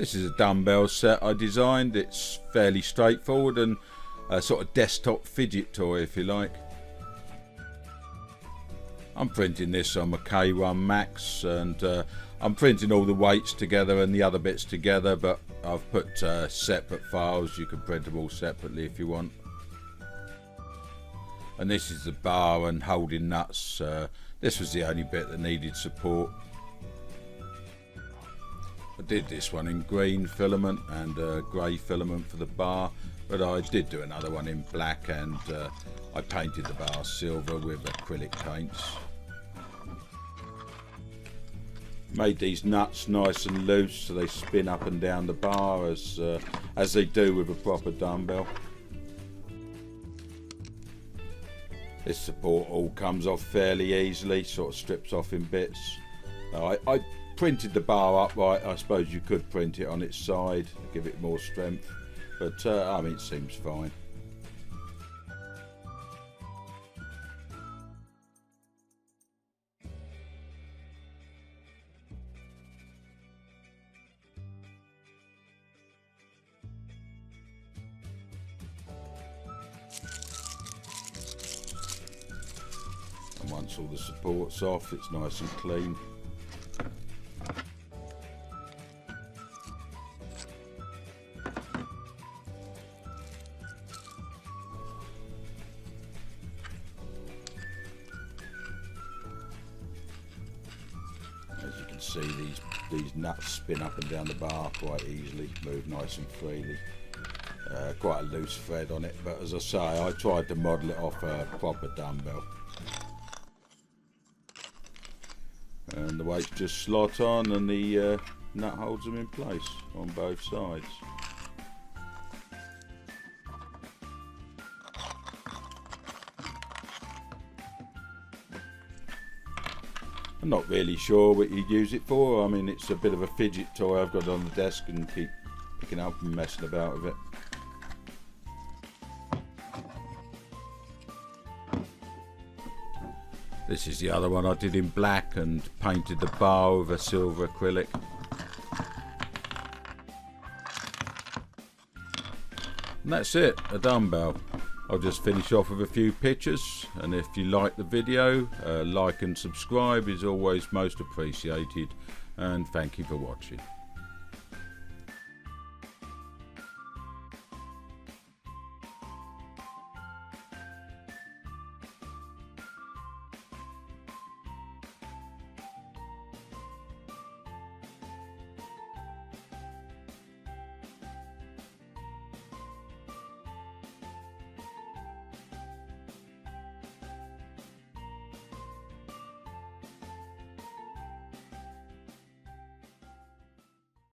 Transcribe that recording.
This is a dumbbell set I designed. It's fairly straightforward and a sort of desktop fidget toy, if you like. I'm printing this on my K1 Max, and I'm printing all the weights together and the other bits together, but I've put separate files. You can print them all separately if you want. And this is the bar and holding nuts. This was the only bit that needed support. I did this one in green filament and grey filament for the bar, but I did do another one in black, and I painted the bar silver with acrylic paints. Made these nuts nice and loose so they spin up and down the bar as they do with a proper dumbbell. This support all comes off fairly easily, sort of strips off in bits. I printed the bar upright. I suppose you could print it on its side to give it more strength, but I mean, it seems fine. And once all the support's off, it's nice and clean. As you can see, these nuts spin up and down the bar quite easily, move nice and freely. Quite a loose thread on it, but as I say, I tried to model it off a proper dumbbell. And the weights just slot on, and the nut holds them in place on both sides. I'm not really sure what you'd use it for. I mean, it's a bit of a fidget toy I've got on the desk and keep picking up and messing about with it. This is the other one I did in black and painted the bar with a silver acrylic. And that's it, a dumbbell. I'll just finish off with a few pictures, and if you like the video, like and subscribe is always most appreciated, and thank you for watching.